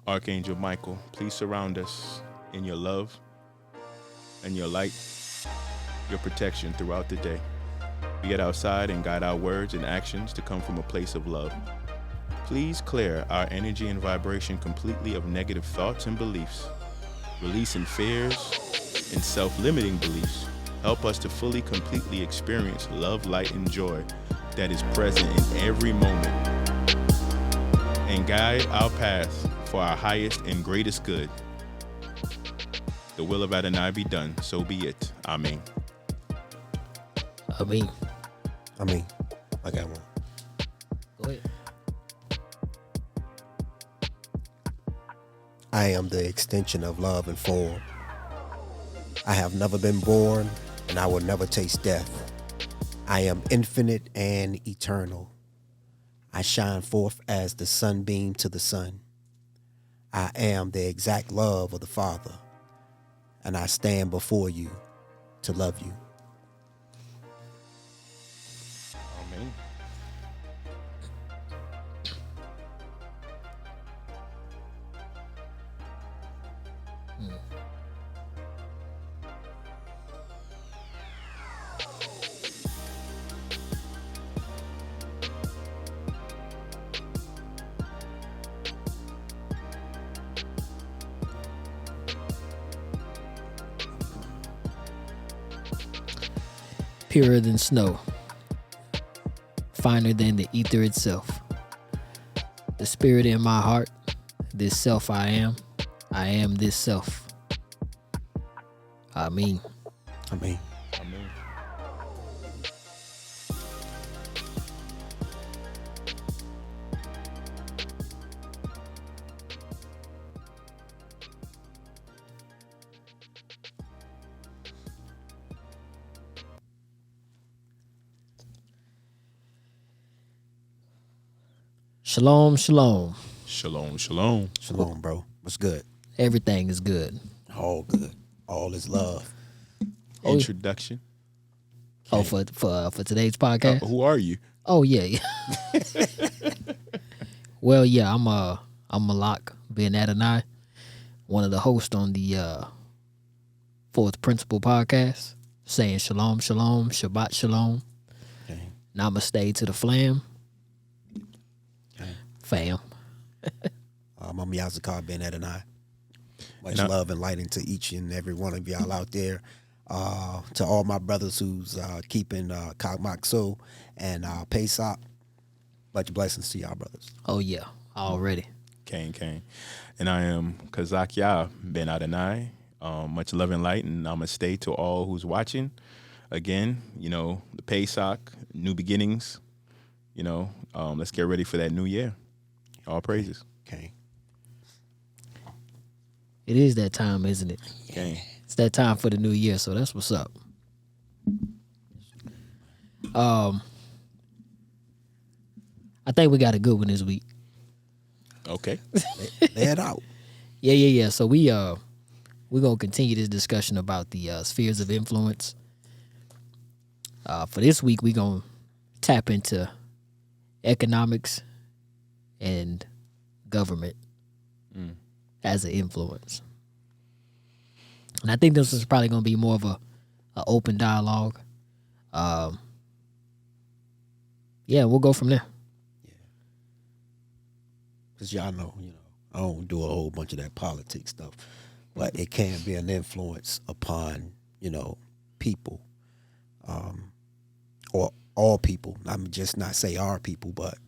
Archangel Michael, please surround us in your love and your light, your protection throughout the day. Be it outside and guide our words and actions to come from a place of love. Please clear our energy and vibration completely of negative thoughts and beliefs, releasing fears and self limiting beliefs. Help us to fully, completely experience love, light, and joy that is present in every moment, and guide our path for our highest and greatest good. The will of Adonai be done, so be it. Amen. I mean, I got one. go ahead. I am the extension of love and form. I have never been born, and I will never taste death. I am infinite and eternal. I shine forth as the sunbeam to the sun. I am the exact love of the Father, and I stand before you to love you. Amen. Purer than snow, finer than the ether itself. The spirit in my heart, this self I am this self. I mean, Amen. shalom, shalom. Shalom, shalom. Shalom, bro. What's good? Everything is good. All good. All is love. Oh, Introduction. Oh, for today's podcast. Who are you? Oh yeah. Well, yeah, I'm Malak Ben Adonai, one of the hosts on the Fourth Principle podcast, saying shalom, shalom, Shabbat shalom, Okay. namaste to the flam, Okay. fam. I'm Yazakar Ben Adonai. Much And I- love and lighting to each and every one of y'all out there. To all my brothers who's keeping Kagmakso and Pesach. Much blessings to y'all, brothers. Oh yeah, already. Kane. And I am Kazak Yah Ben Adonai. Much love and light, and namaste to all who's watching. Again, the Pesach, new beginnings. Let's get ready for that new year. All praises. Okay. It is that time, isn't it? Kane. It's that time for the new year, so that's what's up. I think we got a good one this week. Okay. Lay it out. Yeah. So we're gonna continue this discussion about the spheres of influence. For this week, we're gonna tap into economics and government as an influence. And I think this is probably gonna be more of a open dialogue. Yeah, we'll go from there. Because y'all know, I don't do a whole bunch of that politics stuff. But it can be an influence upon, people. Or all people. I'm just not say our people, but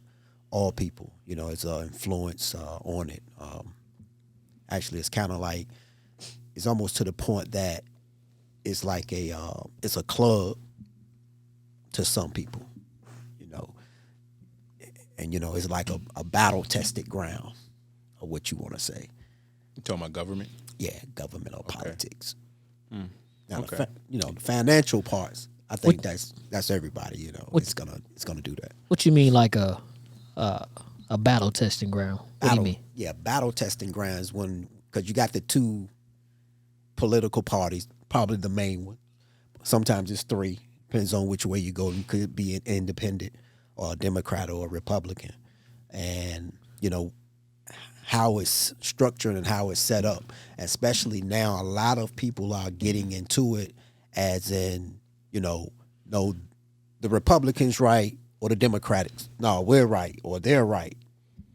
all people. It's an influence on it. Actually, it's kind of like, it's almost to the point that it's like it's a club to some people, and it's like a battle tested ground, or what you want to say. You talking about government? Yeah, governmental politics. Now, Okay. the financial parts, I think that's everybody. It's gonna do that. What you mean, like a battle testing ground? What do you mean? Yeah, battle testing grounds because you got the two political parties, probably the main one. Sometimes it's three, depends on which way you go. You could be an independent or a Democrat or a Republican, and how it's structured and how it's set up. Especially now, a lot of people are getting into it as in, no, the Republicans right or the Democrats. No, we're right or they're right.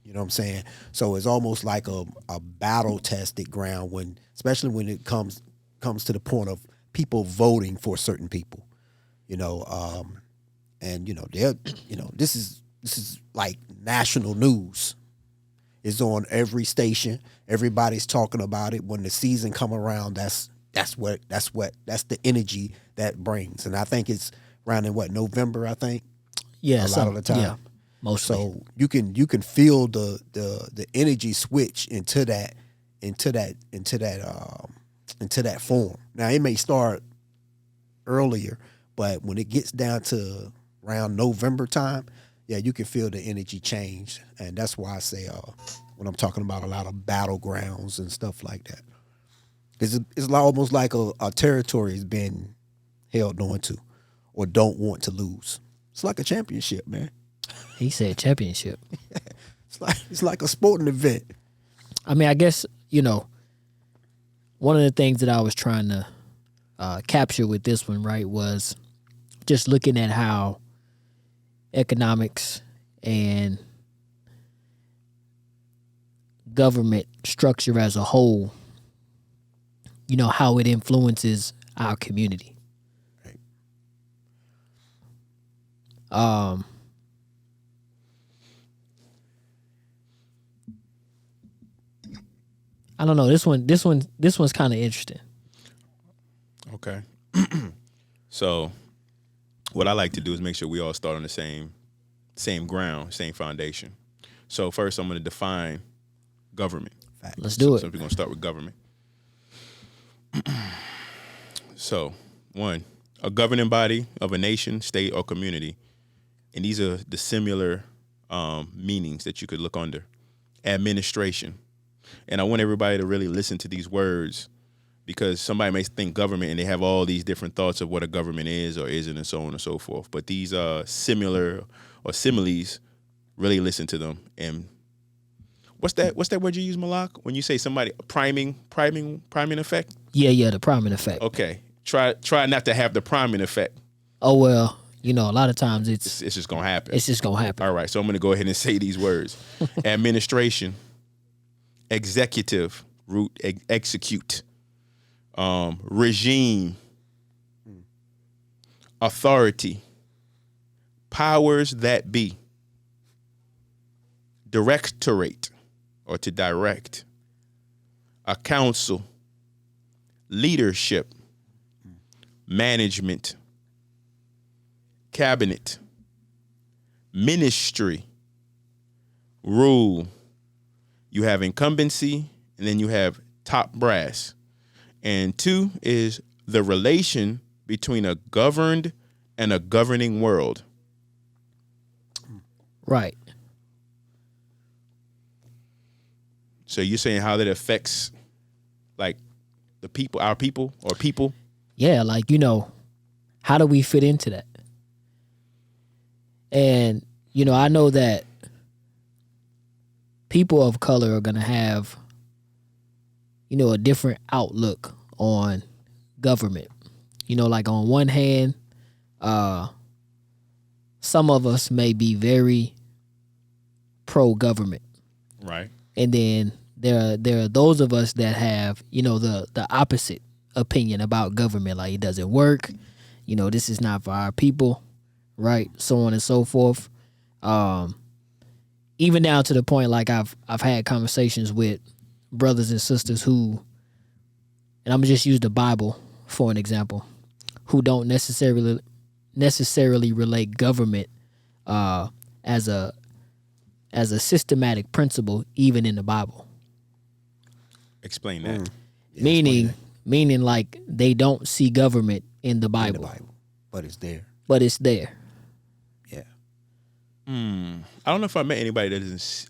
You know what I'm saying? So it's almost like a battle tested ground especially when it comes to the point of people voting for certain people. And they're this is like national news. It's on every station. Everybody's talking about it. When the season come around, that's the energy that brings. And I think it's around in November, I think. Yeah, a lot of the time. Yeah, mostly. So you can feel the energy switch into that form. Now it may start earlier, but when it gets down to around November time, yeah, you can feel the energy change. And that's why I say when I'm talking about a lot of battlegrounds and stuff like that. Because it's almost like a territory is being held on to or don't want to lose. It's like a championship, man. He said championship. It's like a sporting event. I mean, I guess, one of the things that I was trying to capture with this one, right, was just looking at how economics and government structure as a whole, how it influences our community. Right. I don't know. This one's kind of interesting. Okay. So what I like to do is make sure we all start on the same ground, same foundation. So first I'm going to define government. Fact. Let's do it. So we're going to start with government. So, one, a governing body of a nation, state, or community. And these are the similar meanings that you could look under. Administration. And I want everybody to really listen to these words, because somebody may think government and they have all these different thoughts of what a government is or isn't and so on and so forth. But these similar or similes, really listen to them. And what's that word you use, Malak, when you say somebody priming effect? Yeah, the priming effect. Okay. Try not to have the priming effect. Oh, well, a lot of times it's just going to happen. It's just going to happen. All right. So I'm going to go ahead and say these words. Administration, executive, root, execute, regime, authority, powers that be, directorate, or to direct, a council, leadership, management, cabinet, ministry, rule. You have incumbency, and then you have top brass. And 2 is the relation between a governed and a governing world. Right. So you're saying how that affects, like, the people, our people, or people? Yeah, like, how do we fit into that? And, I know that people of color are going to have, a different outlook on government. Like on one hand, some of us may be very pro-government. Right. And then there are those of us that have, the opposite opinion about government. Like, it doesn't work. This is not for our people, right? So on and so forth. Even down to the point, like, I've had conversations with brothers and sisters who, and I'm gonna just use the Bible for an example, who don't necessarily relate government as a systematic principle, even in the Bible. Explain that. Yeah, Meaning like they don't see government in the Bible. But it's there. Yeah. I don't know if I met anybody that doesn't.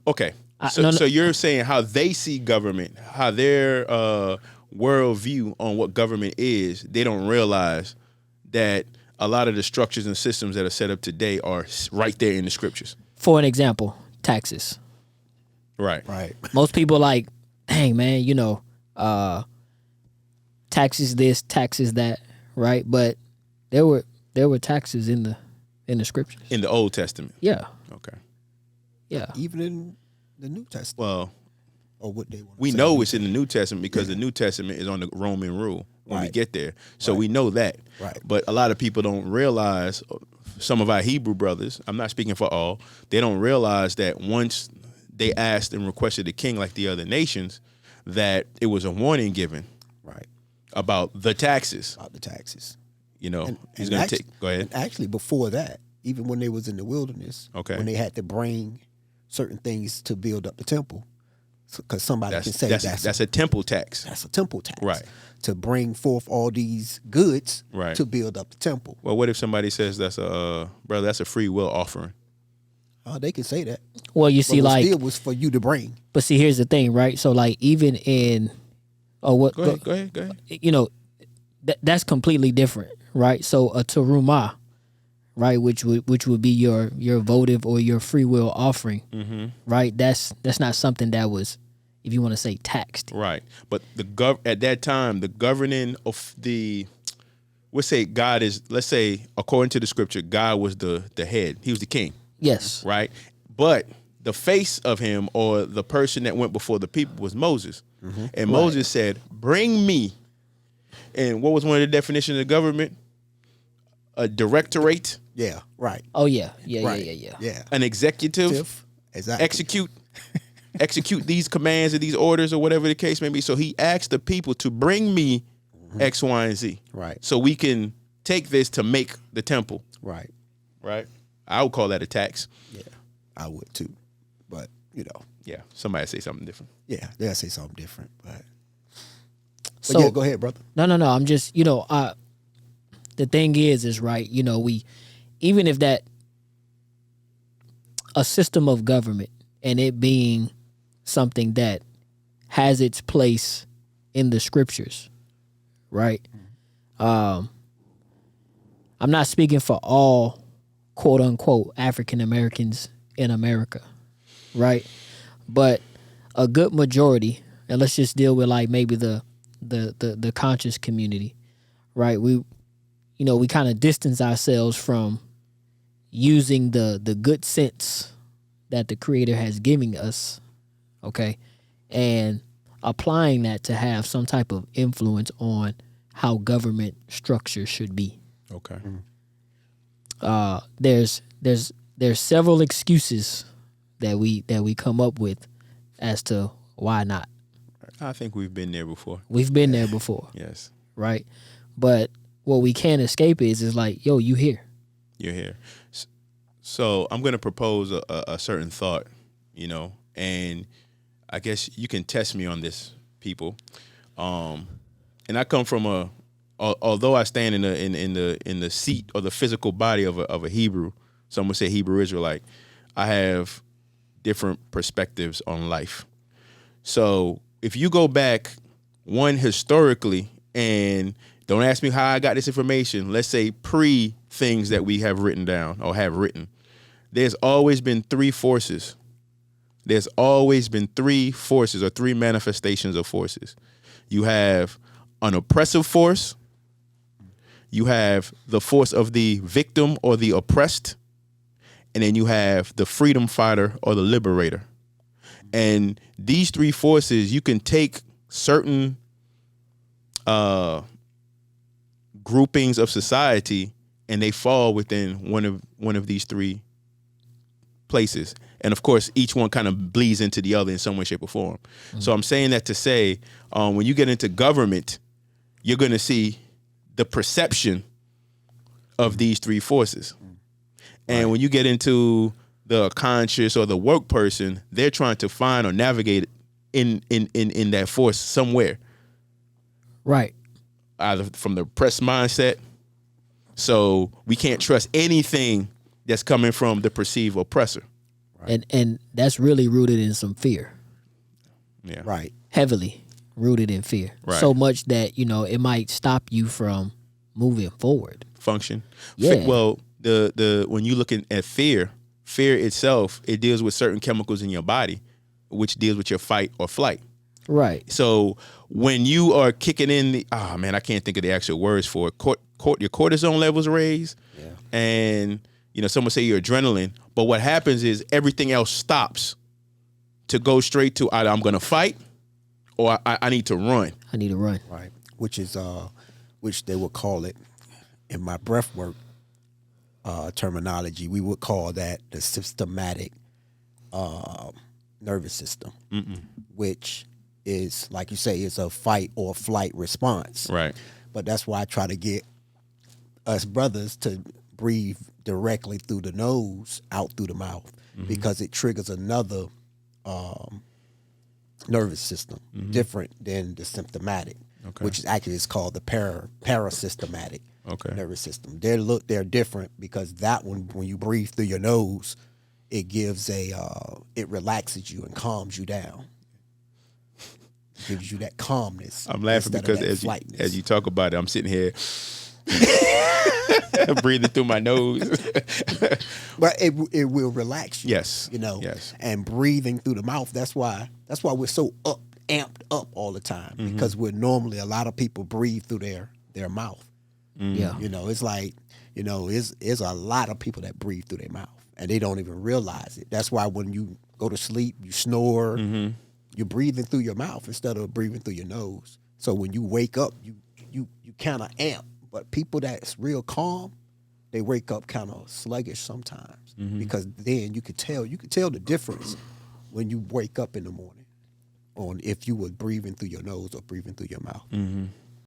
Okay. So you're saying how they see government, how their worldview on what government is, they don't realize that a lot of the structures and systems that are set up today are right there in the scriptures. For an example, taxes. Right. Right. Most people like, dang man, taxes this, taxes that, right? But there were taxes in the scriptures. In the Old Testament. Yeah, Okay. yeah. Even in the New Testament, Well, or what they want. we know it's in the New Testament because the New Testament is on the Roman rule when we Right. get there. So we know that. Right. But a lot of people don't realize, some of our Hebrew brothers, I'm not speaking for all, they don't realize that once they asked and requested the king like the other nations, that it was a warning given right about the taxes. about the taxes. You know, he's And going to actu- take, go ahead. And actually, before that, even when they was in the wilderness, Okay. when they had to bring certain things to build up the temple, because somebody can say That's a temple tax. that's a temple tax, Right. To bring forth all these goods, Right. to build up the temple. Well, what if somebody says that's brother, that's a free will offering? They can say that. Well, you see, But like, still was for you to bring. but see, here's the thing, right? So, like, even in, Go ahead. that's completely different, right? So a terumah, right, which would be your votive or your free will offering, right? That's not something that was, if you want to say, taxed. Right. But at that time, the governing of let's say God is, let's say, according to the scripture, God was the head. He was the king, Yes, right? But the face of him, or the person that went before the people, was Moses. And Moses said, bring me. And what was one of the definitions of government? A directorate, Yeah, right. Oh yeah, yeah, Right. yeah. an executive, Exactly. execute these commands or these orders or whatever the case may be. So he asked the people to bring me X, Y, and Z. Right. So we can take this to make the temple. Right. Right. I would call that a tax. Yeah, I would too. But Yeah. Somebody say something different. yeah, they'll say something different. But So yeah, go ahead, brother. no. I'm just, the thing is right. We, even if that a system of government and it being something that has its place in the scriptures, right? I'm not speaking for all quote unquote African Americans in America, right? But a good majority, and let's just deal with like maybe the conscious community, right? We kind of distance ourselves from using the good sense that the Creator has given us, okay, and applying that to have some type of influence on how government structure should be. Okay. There's several excuses that we come up with as to why not. I think we've been there before. We've been there before, Yes. right? But what we can't escape is like, yo, you here. You're here. So I'm going to propose a certain thought, and I guess you can test me on this, people. And I come from although I stand in the seat or the physical body of a Hebrew, some would say Hebrew Israelite, I have different perspectives on life. So if you go back, one, historically, and don't ask me how I got this information, let's say pre things that we have written down or have written, there's always been three forces. There's always been three forces or three manifestations of forces. You have an oppressive force. You have the force of the victim or the oppressed. And then you have the freedom fighter or the liberator. And these three forces, you can take certain groupings of society and they fall within one of these three places. And of course, each one kind of bleeds into the other in some way, shape, or form. Mm-hmm. So I'm saying that to say, when you get into government, you're going to see the perception of these three forces. And when you get into the conscious or the work person, they're trying to find or navigate in that force somewhere. Right. Either from the oppressed mindset. So we can't trust anything that's coming from the perceived oppressor. Right. And that's really rooted in some fear. Yeah. Right. Heavily rooted in fear. Right. So much that, it might stop you from moving forward. Function. Yeah. Well, the when you look at fear itself, it deals with certain chemicals in your body which deals with your fight or flight. Right. So when you are kicking in the, I can't think of the actual words for it. Your cortisone levels raise, and someone say your adrenaline. But what happens is everything else stops to go straight to either I'm going to fight or I need to run. I need to run. Right. Which is which they would call it in my breathwork terminology. We would call that the systematic nervous system, which is, like you say, is a fight or flight response. Right. But that's why I try to get us brothers to breathe directly through the nose, out through the mouth, because it triggers another nervous system different than the symptomatic, which is actually it's called the parasystematic nervous system. They're different because that one, when you breathe through your nose, it gives it relaxes you and calms you down. Gives you that calmness. I'm laughing because as you talk about it, I'm sitting here breathing through my nose. But it will relax you. Yes. Yes. And breathing through the mouth, that's why we're so amped up all the time. Because we're normally, a lot of people breathe through their mouth. Yeah. It's like, it's a lot of people that breathe through their mouth and they don't even realize it. That's why when you go to sleep, you snore, you're breathing through your mouth instead of breathing through your nose. So when you wake up, you kind of amp. But people that's real calm, they wake up kind of sluggish sometimes because then you could tell the difference when you wake up in the morning on if you were breathing through your nose or breathing through your mouth.